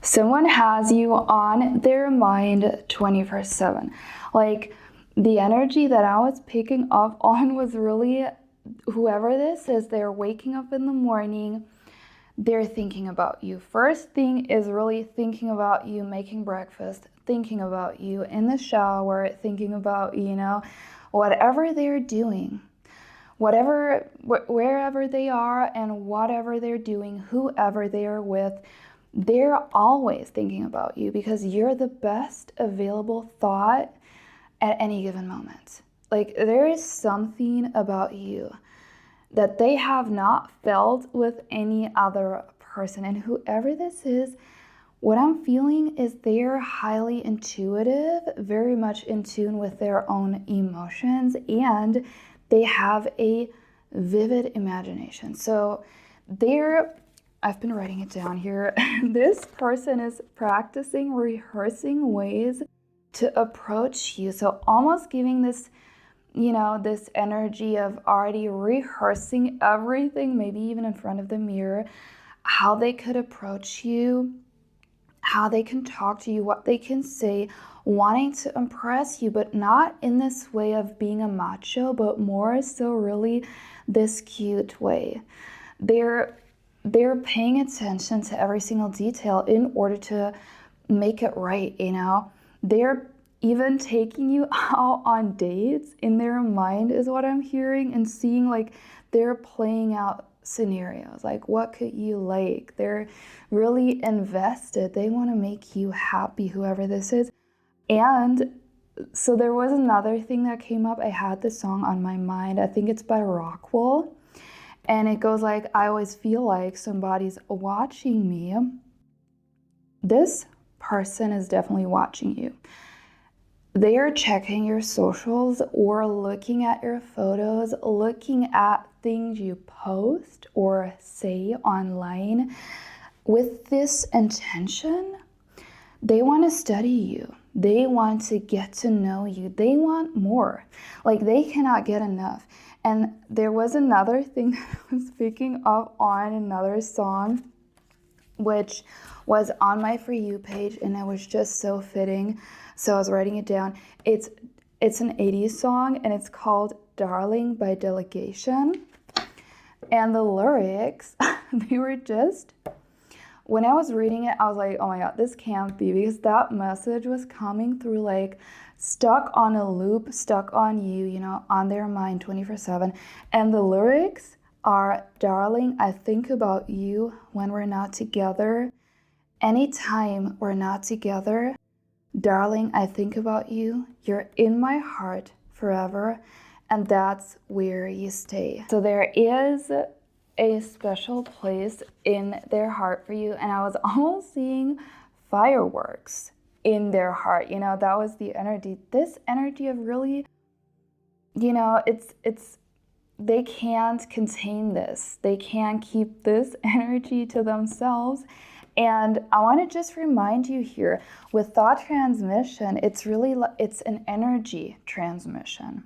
Someone has you on their mind 24/7. Like, the energy that I was picking up on was really, whoever this is, they're waking up in the morning, they're thinking about you. First thing is really thinking about you making breakfast, thinking about you in the shower, thinking about, whatever they're doing, wherever they are and whatever they're doing, whoever they are with, they're always thinking about you because you're the best available thought at any given moment. Like, there is something about you that they have not felt with any other person. And whoever this is, what I'm feeling is they're highly intuitive, very much in tune with their own emotions, and they have a vivid imagination. So I've been writing it down here. This person is practicing, rehearsing ways to approach you. So almost giving this, this energy of already rehearsing everything, maybe even in front of the mirror, how they could approach you, how they can talk to you, what they can say, wanting to impress you, but not in this way of being a macho, but more so really this cute way. They're paying attention to every single detail in order to make it right, They're even taking you out on dates in their mind is what I'm hearing, and seeing like they're playing out scenarios, like what could you like? They're really invested. They want to make you happy, whoever this is. And so there was another thing that came up. I had this song on my mind. I think it's by Rockwell. And it goes like, I always feel like somebody's watching me. This person is definitely watching you. They are checking your socials or looking at your photos, looking at things you post or say online with this intention. They want to study you. They want to get to know you. They want more. Like, they cannot get enough. And there was another thing that I was picking up on, another song, which was on my For You page, and it was just so fitting. So I was writing it down. It's an 80s song, and it's called Darling by Delegation. And the lyrics, they were just, when I was reading it, I was like, oh my God, this can't be, because that message was coming through like stuck on a loop, stuck on you, on their mind 24/7. And the lyrics are, darling, I think about you when we're not together. Anytime we're not together, darling, I think about you. You're in my heart forever, and that's where you stay. So there is a special place in their heart for you, and I was almost seeing fireworks in their heart. That was the energy. This energy of really, it's they can't contain this. They can't keep this energy to themselves. And I want to just remind you here, with thought transmission, it's an energy transmission.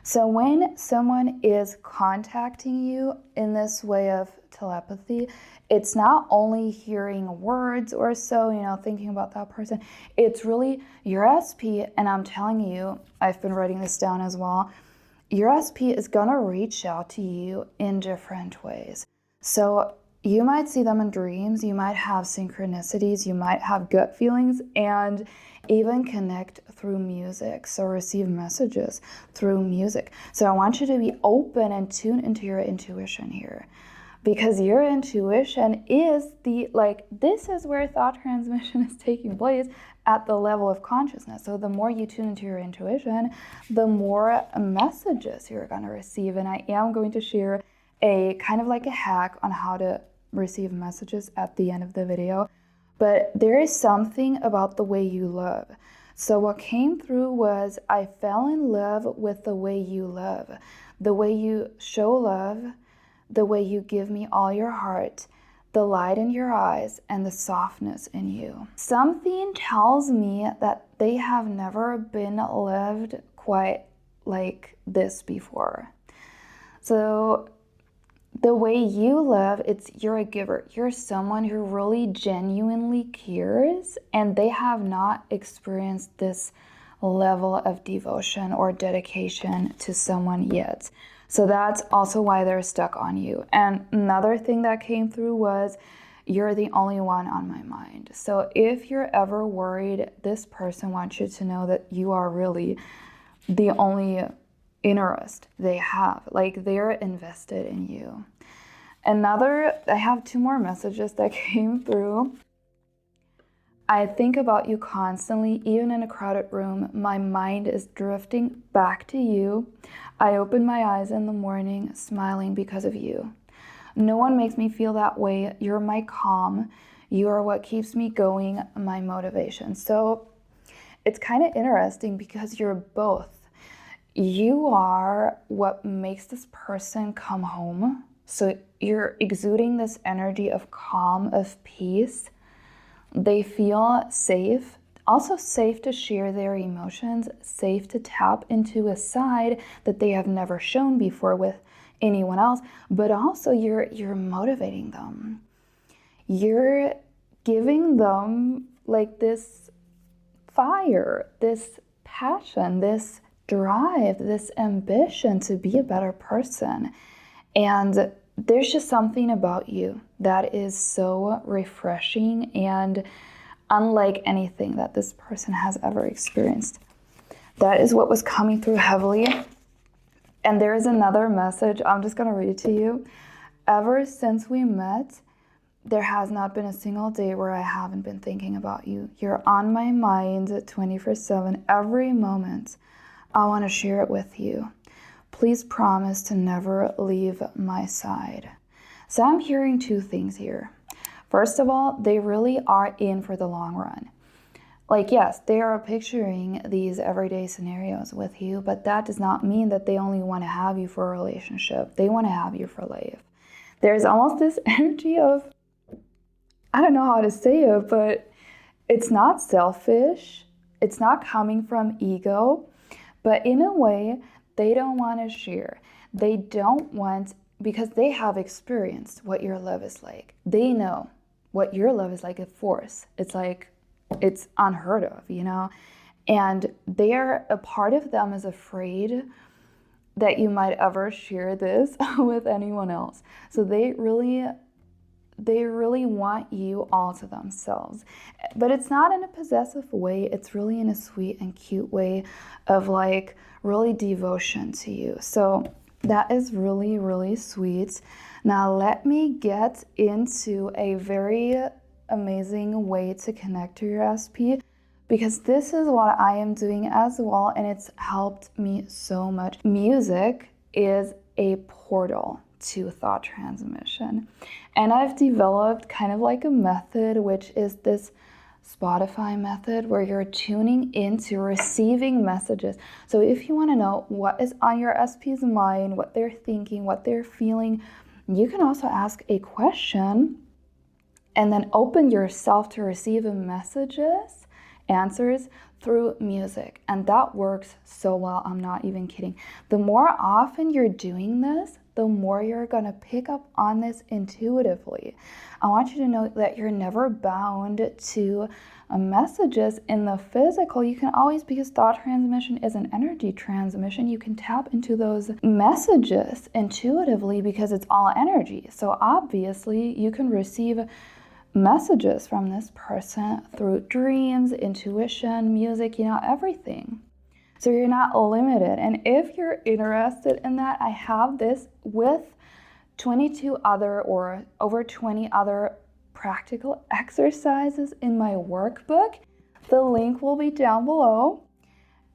So when someone is contacting you in this way of telepathy, it's not only hearing words or so, thinking about that person. It's really your SP, and I'm telling you, I've been writing this down as well, your SP is going to reach out to you in different ways. So you might see them in dreams, you might have synchronicities, you might have gut feelings, and even connect through music. So receive messages through music. So I want you to be open and tune into your intuition here, because your intuition is this is where thought transmission is taking place at the level of consciousness. So the more you tune into your intuition, the more messages you're going to receive. And I am going to share a kind of like a hack on how to receive messages at the end of the video. But there is something about the way you love. So what came through was, I fell in love with the way you love, the way you show love, the way you give me all your heart, the light in your eyes, and the softness in you. Something tells me that they have never been loved quite like this before. So the way you live, you're a giver. You're someone who really genuinely cares, and they have not experienced this level of devotion or dedication to someone yet. So that's also why they're stuck on you. And another thing that came through was you're the only one on my mind. So if you're ever worried, this person wants you to know that you are really the only interest they have. Like, they're invested in you. I have 2 more messages that came through. I think about you constantly, even in a crowded room. My mind is drifting back to you. I open my eyes in the morning, smiling because of you. No one makes me feel that way. You're my calm. You are what keeps me going, my motivation. So it's kind of interesting because you're both. You are what makes this person come home. So you're exuding this energy of calm, of peace. They feel safe, also safe to share their emotions, safe to tap into a side that they have never shown before with anyone else, but also you're motivating them. You're giving them like this fire, this passion, this drive, this ambition to be a better person. And there's just something about you that is so refreshing and unlike anything that this person has ever experienced. That is what was coming through heavily. And there is another message. I'm just going to read it to you. Ever since we met, there has not been a single day where I haven't been thinking about you. You're on my mind 24/7, every moment. I want to share it with you. Please promise to never leave my side. So I'm hearing 2 things here. First of all, they really are in for the long run. Like, yes, they are picturing these everyday scenarios with you, but that does not mean that they only want to have you for a relationship. They want to have you for life. There's almost this energy of, I don't know how to say it, but it's not selfish. It's not coming from ego, but in a way, they don't want to share. They don't want, because they have experienced what your love is like. They know what your love is like at force. It's like, it's unheard of, you know? And a part of them is afraid that you might ever share this with anyone else. So they really want you all to themselves. But it's not in a possessive way. It's really in a sweet and cute way of like really devotion to you. So that is really, really sweet. Now let me get into a very amazing way to connect to your SP, because this is what I am doing as well, and it's helped me so much. Music is a portal to thought transmission. And I've developed kind of like a method, which is this Spotify method, where you're tuning into receiving messages. So if you want to know what is on your SP's mind, what they're thinking, what they're feeling, you can also ask a question and then open yourself to receive messages, answers through music. And that works so well, I'm not even kidding. The more often you're doing this, the more you're gonna pick up on this intuitively. I want you to know that you're never bound to messages in the physical. You can always, because thought transmission is an energy transmission, you can tap into those messages intuitively because it's all energy. So obviously you can receive messages from this person through dreams, intuition, music, everything. So you're not limited. And if you're interested in that, I have this with 22 other or over 20 other practical exercises in my workbook. The link will be down below,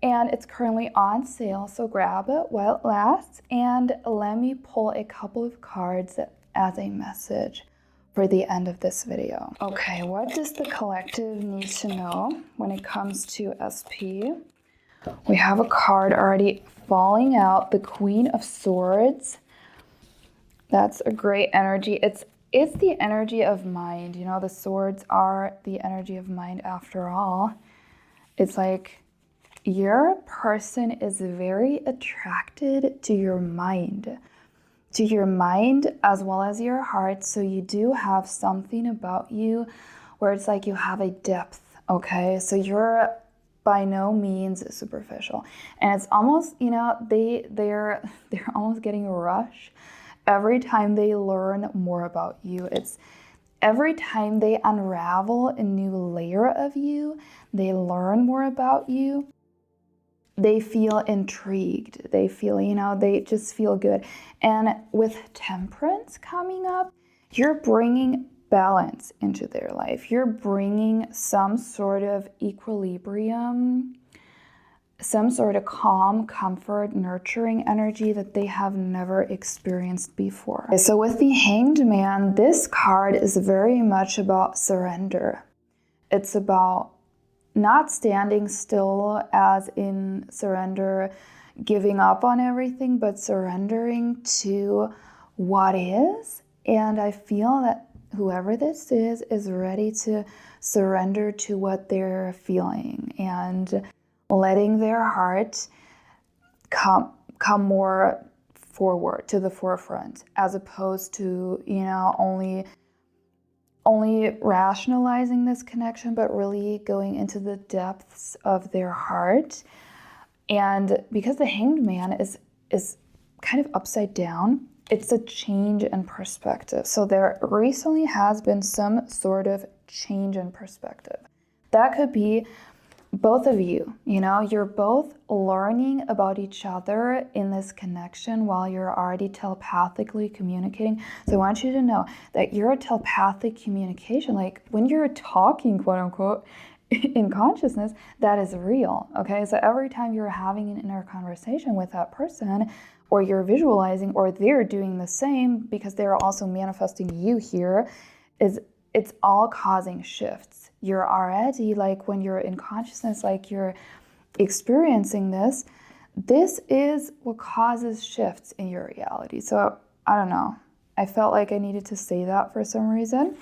and it's currently on sale, so grab it while it lasts. And let me pull a couple of cards as a message for the end of this video. Okay, what does the collective need to know when it comes to SP? We have a card already falling out, the Queen of Swords. That's a great energy. It's the energy of mind. The swords are the energy of mind after all. It's like your person is very attracted to your mind. to your mind as well as your heart. So you do have something about you where it's like you have a depth, okay? So you're by no means superficial. And it's almost, you know, they're almost getting a rush every time they learn more about you. It's every time they unravel a new layer of you, they learn more about you, they feel intrigued. They feel, you know, they just feel good. And with Temperance coming up, you're bringing balance into their life. You're bringing some sort of equilibrium, some sort of calm, comfort, nurturing energy that they have never experienced before. So with the Hanged Man, this card is very much about surrender. It's about not standing still as in surrender, giving up on everything, but surrendering to what is. And I feel that whoever this is ready to surrender to what they're feeling and letting their heart come more forward to the forefront, as opposed to, you know, only rationalizing this connection, but really going into the depths of their heart. And because the Hanged Man is kind of upside down, it's a change in perspective. So there recently has been some sort of change in perspective. That could be both of you, you know, you're both learning about each other in this connection while you're already telepathically communicating. So I want you to know that your telepathic communication, like when you're talking, quote unquote, in consciousness, that is real, okay? So every time you're having an inner conversation with that person, or you're visualizing, or they're doing the same because they're also manifesting you here, it's all causing shifts. You're already, like when you're in consciousness, like you're experiencing this is what causes shifts in your reality. So I don't know, I felt like I needed to say that for some reason.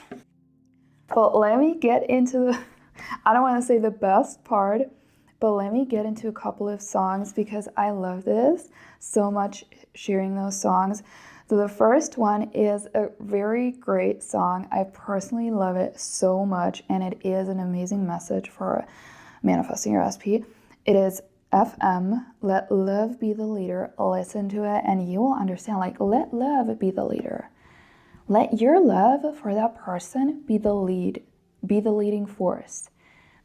But let me get into I don't want to say the best part, but let me get into a couple of songs because I love this so much, sharing those songs. So the first one is a very great song. I personally love it so much, and it is an amazing message for manifesting your SP. It is FM, Let Love Be the Leader. Listen to it and you will understand, like, let love be the leader. Let your love for that person be the leading force,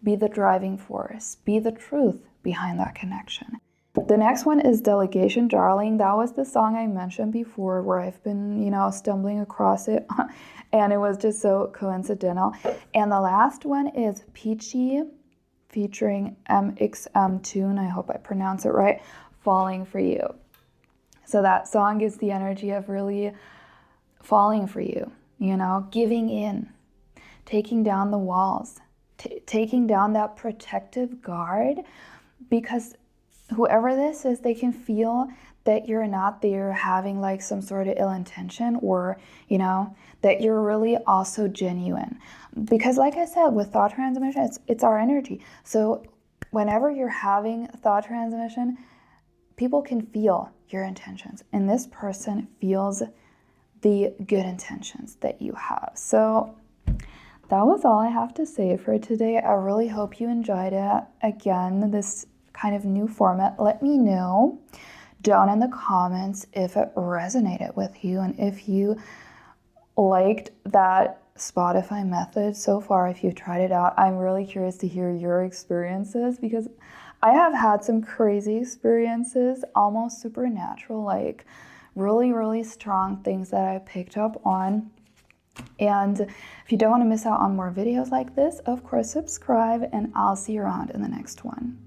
be the driving force, be the truth behind that connection. The next one is Delegation Darling. That was the song I mentioned before where I've been, you know, stumbling across it and it was just so coincidental. And the last one is Peachy featuring MXM Tune. I hope I pronounce it right. Falling for You. So that song is the energy of really falling for you, you know, giving in, taking down the walls, taking down that protective guard, because whoever this is, they can feel that you're not there having like some sort of ill intention, or, you know, that you're really also genuine. Because like I said, with thought transmission, it's our energy. So whenever you're having thought transmission, people can feel your intentions, and this person feels the good intentions that you have. So that was all I have to say for today. I really hope you enjoyed it. Again, this kind of new format. Let me know down in the comments if it resonated with you and if you liked that Spotify method so far, if you've tried it out. I'm really curious to hear your experiences because I have had some crazy experiences, almost supernatural, like really, really strong things that I picked up on. And if you don't want to miss out on more videos like this, of course, subscribe, and I'll see you around in the next one.